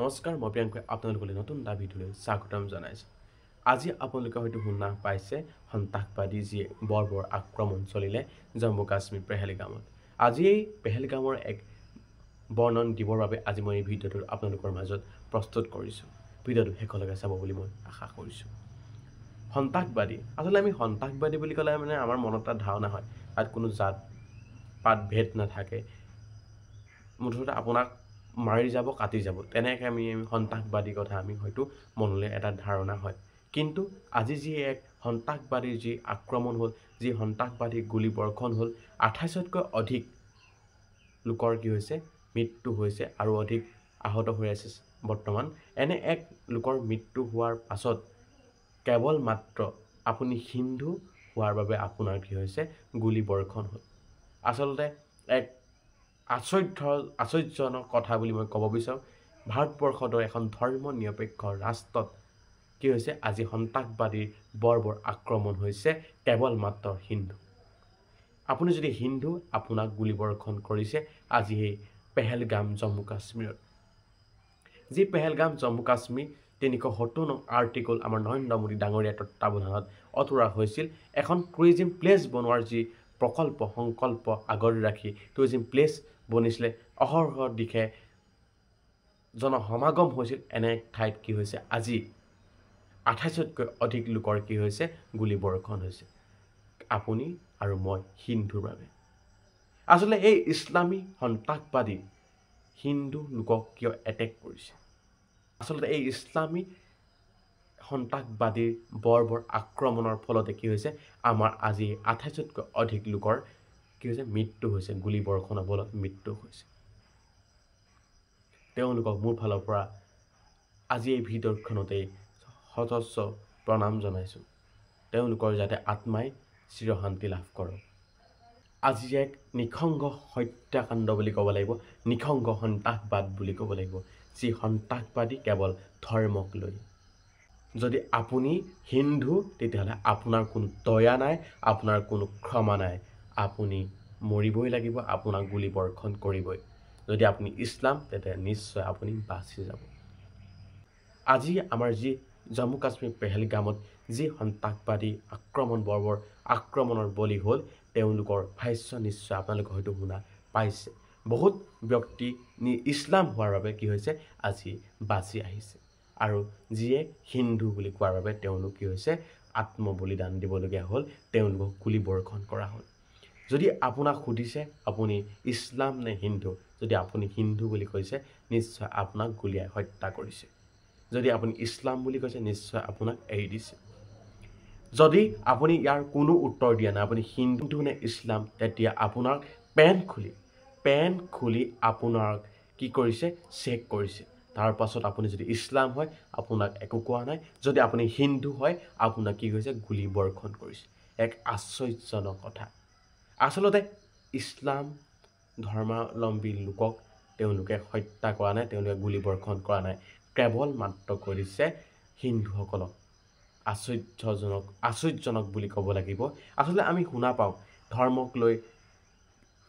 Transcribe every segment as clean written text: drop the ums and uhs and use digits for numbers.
নমস্কাৰ মই প্ৰিয়ংকা আপোনালোকলৈ নতুন এটা ভিডিঅ'লৈ স্বাগতম জনাইছোঁ। আজি আপোনালোকে হয়তো শুনা পাইছে সন্ত্ৰাসবাদী যিয়ে বৰ আক্ৰমণ চলিলে জম্মু কাশ্মীৰ পেহেলগামত। আজি এই পেহেলগামৰ এক বৰ্ণন দিবৰ বাবে আজি মই এই ভিডিঅ'টো আপোনালোকৰ মাজত প্ৰস্তুত কৰিছোঁ। ভিডিঅ'টো শেষলৈকে চাব বুলি মই আশা কৰিছোঁ। সন্ত্ৰাসবাদী আচলতে আমি সন্ত্ৰাসবাদী বুলি ক'লে মানে আমাৰ মনত এটা ধাৰণা হয় তাত কোনো জাত পাত ভেদ নাথাকে, মুঠতে আপোনাক মাৰি যাব কাটি যাব, তেনেকৈ আমি সন্ত্ৰাসবাদীৰ কথা আমি হয়তো মনলৈ এটা ধাৰণা হয়। কিন্তু আজি যি এক সন্ত্ৰাসবাদীৰ যি আক্ৰমণ হ'ল, যি সন্ত্ৰাসবাদীৰ গুলীবৰ্ষণ হ'ল, 28তকৈ অধিক লোকৰ কি হৈছে মৃত্যু হৈছে আৰু অধিক আহত হৈ আছে বৰ্তমান। এনে এক লোকৰ মৃত্যু হোৱাৰ পাছত কেৱল মাত্ৰ আপুনি হিন্দু হোৱাৰ বাবে আপোনাৰ কি হৈছে গুলীবৰ্ষণ হ'ল। আচলতে এক আশ্চৰ্যজনক কথা বুলি মই ক'ব বিচাৰোঁ। ভাৰতবৰ্ষৰ এখন ধৰ্ম নিৰপেক্ষ ৰাষ্ট্ৰত কি হৈছে আজি সন্ত্ৰাসবাদীৰ বৰ আক্ৰমণ হৈছে কেৱল মাত্ৰ হিন্দু। আপুনি যদি হিন্দু আপোনাক গুলীবৰ্ষণ কৰিছে আজি এই পেহেলগাম জম্মু কাশ্মীৰত। যি পেহেলগাম জম্মু কাশ্মীৰ 370 নং আৰ্টিকল আমাৰ নৰেন্দ্ৰ মোদী ডাঙৰীয়া তত্ত্বাৱধানত অতৰা হৈছিল। এখন টুৰিজিম প্লেচ বনোৱাৰ যি প্ৰকল্প সংকল্প আগত ৰাখি টুৰিজিম প্লেচ বনিছিলে, অহৰহ দিশে জনসমাগম হৈছিল। এনে ঠাইত কি হৈছে আজি 28তকৈ অধিক লোকৰ কি হৈছে গুলীবৰ্ষণ হৈছে আপুনি আৰু মই হিন্দুৰ বাবে। আচলতে এই ইছলামী সন্ত্ৰাসবাদী হিন্দু লোকক কিয় এটেক কৰিছে? আচলতে এই ইছলামী সন্ত্ৰাসবাদীৰ বৰ আক্ৰমণৰ ফলতে কি হৈছে আমাৰ আজি 28তকৈ অধিক লোকৰ কি হৈছে মৃত্যু হৈছে, গুলীবৰ্ষণৰ ফলত মৃত্যু হৈছে। তেওঁলোকক মোৰ ফালৰ পৰা আজি এই ভিডিঅ'খনতেই সহস্ৰ প্ৰণাম জনাইছোঁ। তেওঁলোকৰ যাতে আত্মাই চিৰশান্তি লাভ কৰক। আজি এক নিঃসংগ হত্যাকাণ্ড বুলি ক'ব লাগিব, নিঃসংগ সন্ত্ৰাসবাদ বুলি ক'ব লাগিব, যি সন্ত্ৰাসবাদী কেৱল ধৰ্মক লৈ। যদি আপুনি হিন্দু তেতিয়াহ'লে আপোনাৰ কোনো দয়া নাই, আপোনাৰ কোনো ক্ষমা নাই, আপুনি মৰিবই লাগিব, আপোনাক গুলীবৰ্ষণ কৰিবই। যদি আপুনি ইছলাম তেতিয়া নিশ্চয় আপুনি বাচি যাব। আজি আমাৰ যি জম্মু কাশ্মীৰ পেহেলগামত যি সন্ত্ৰাসবাদী আক্ৰমণ বৰ আক্ৰমণৰ বলি হ'ল, তেওঁলোকৰ ভাষ্য নিশ্চয় আপোনালোকে হয়তো শুনা পাইছে। বহুত ব্যক্তি ইছলাম হোৱাৰ বাবে কি হৈছে আজি বাচি আহিছে, আৰু যিয়ে হিন্দু বুলি কোৱাৰ বাবে তেওঁলোক কি হৈছে আত্মবলিদান দিবলগীয়া হ'ল, তেওঁলোকক গুলীবৰ্ষণ কৰা হ'ল। যদি আপোনাক সুধিছে আপুনি ইছলাম নে হিন্দু, যদি আপুনি হিন্দু বুলি কৈছে নিশ্চয় আপোনাক গুলীয়াই হত্যা কৰিছে। যদি আপুনি ইছলাম বুলি কৈছে নিশ্চয় আপোনাক এৰি দিছে। যদি আপুনি ইয়াৰ কোনো উত্তৰ দিয়া নাই আপুনি হিন্দু নে ইছলাম, তেতিয়া আপোনাক পেন খুলি আপোনাক কি কৰিছে চেক কৰিছে। তাৰ পাছত আপুনি যদি ইছলাম হয় আপোনাক একো কোৱা নাই, যদি আপুনি হিন্দু হয় আপোনাক কি কৰিছে গুলীবৰ্ষণ কৰিছে। এক আশ্চৰ্যজনক কথা। আচলতে ইছলাম ধৰ্মাৱলম্বী লোকক তেওঁলোকে হত্যা কৰা নাই, তেওঁলোকে গুলীবৰ্ষণ কৰা নাই, কেৱল মাত্ৰ কৰিছে হিন্দুসকলক। আশ্চৰ্যজনক বুলি ক'ব লাগিব। আচলতে আমি শুনা পাওঁ ধৰ্মক লৈ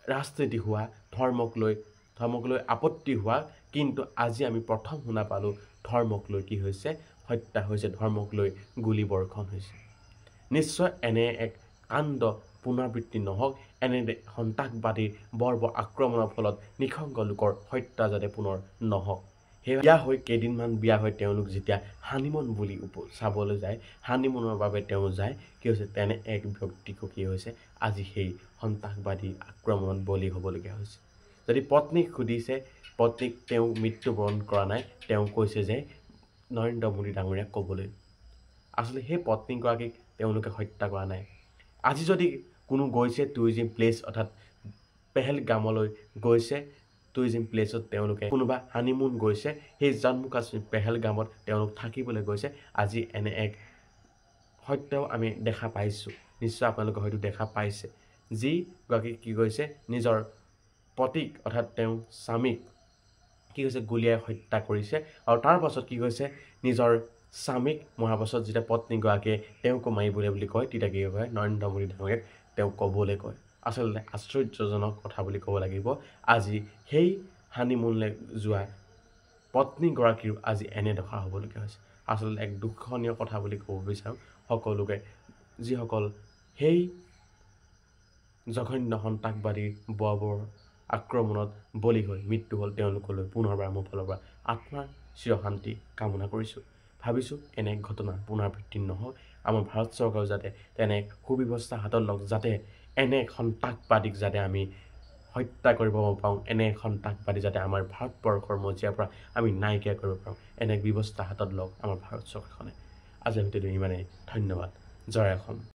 ৰাজনীতি হোৱা, ধৰ্মক লৈ আপত্তি হোৱা, কিন্তু আজি আমি প্ৰথম শুনা পালোঁ ধৰ্মক লৈ কি হৈছে হত্যা হৈছে, ধৰ্মক লৈ গুলীবৰ্ষণ হৈছে। নিশ্চয় এনে এক কাণ্ড পুনৰাবৃত্তি নহওক, এনে সন্ত্ৰাসবাদীৰ বৰ আক্ৰমণৰ ফলত নিঃসংগ লোকৰ হত্যা যাতে পুনৰ নহওক। সেই কেইদিনমান হৈ তেওঁলোক যেতিয়া হানিমুন বুলি চাবলৈ যায়, হানিমুনৰ বাবে তেওঁ যায়, কি হৈছে তেনে এক ব্যক্তিকো কি হৈছে আজি সেই সন্ত্ৰাসবাদী আক্ৰমণত বলি হ'বলগীয়া হৈছে। যদি পত্নীক সুধিছে, পত্নীক তেওঁ মৃত্যুবৰণ কৰা নাই, তেওঁ কৈছে যে নৰেন্দ্ৰ মোদী ডাঙৰীয়াক ক'বলৈ। আচলতে সেই পত্নীগৰাকীক তেওঁলোকে হত্যা কৰা নাই। আজি যদি কোনো গৈছে টুৰিজিম প্লেচ অৰ্থাৎ পেহেলগামলৈ গৈছে, টুৰিজিম প্লেচত তেওঁলোকে কোনোবা হানিমুন গৈছে, সেই জম্মু কাশ্মীৰ পেহেলগামত তেওঁলোক থাকিবলৈ গৈছে, আজি এনে এক সত্যও আমি দেখা পাইছোঁ। নিশ্চয় আপোনালোকে হয়তো দেখা পাইছে যিগৰাকী কি কৰিছে নিজৰ পতিক অৰ্থাৎ তেওঁ স্বামীক কি হৈছে গুলীয়াই হত্যা কৰিছে, আৰু তাৰ পাছত কি হৈছে নিজৰ স্বামীক মৰাৰ পাছত যেতিয়া পত্নীগৰাকীয়ে তেওঁকো মাৰিবলৈ বুলি কয়, তেতিয়া কি কয় নৰেন্দ্ৰ মোদী ডাঙৰীয়াক তেওঁক ক'বলৈ কয়। আচলতে আশ্চৰ্যজনক কথা বুলি ক'ব লাগিব। আজি সেই হানিমুনলৈ যোৱা পত্নীগৰাকীৰো আজি এনে দশা হ'বলগীয়া হৈছে। আচলতে এক দুখনীয় কথা বুলি ক'ব বিচাৰোঁ সকলোকে, যিসকল সেই জঘন্য সন্ত্ৰাসবাদী বোৱাবোৰৰ আক্ৰমণত বলি হৈ মৃত্যু হ'ল, তেওঁলোকলৈ পুনৰবাৰ মোৰ ফালৰ পৰা আত্মাৰ চিৰশান্তি কামনা কৰিছোঁ। ভাবিছোঁ এনে ঘটনা পুনৰাবৃত্তি নহওক, আমাৰ ভাৰত চৰকাৰেও যাতে তেনে সুব্যৱস্থা হাতত লওক, যাতে এনে সন্ত্ৰাসবাদীক যাতে আমি হত্যা কৰিব পাৰোঁ, এনে সন্ত্ৰাসবাদী যাতে আমাৰ ভাৰতবৰ্ষৰ মজিয়াৰ পৰা আমি নাইকিয়া কৰিব পাৰোঁ, এনে ব্যৱস্থা হাতত লওক আমাৰ ভাৰত চৰকাৰখনে। আজিৰ ভিডিঅ'টো ইমানেই। ধন্যবাদ। জয় অসম।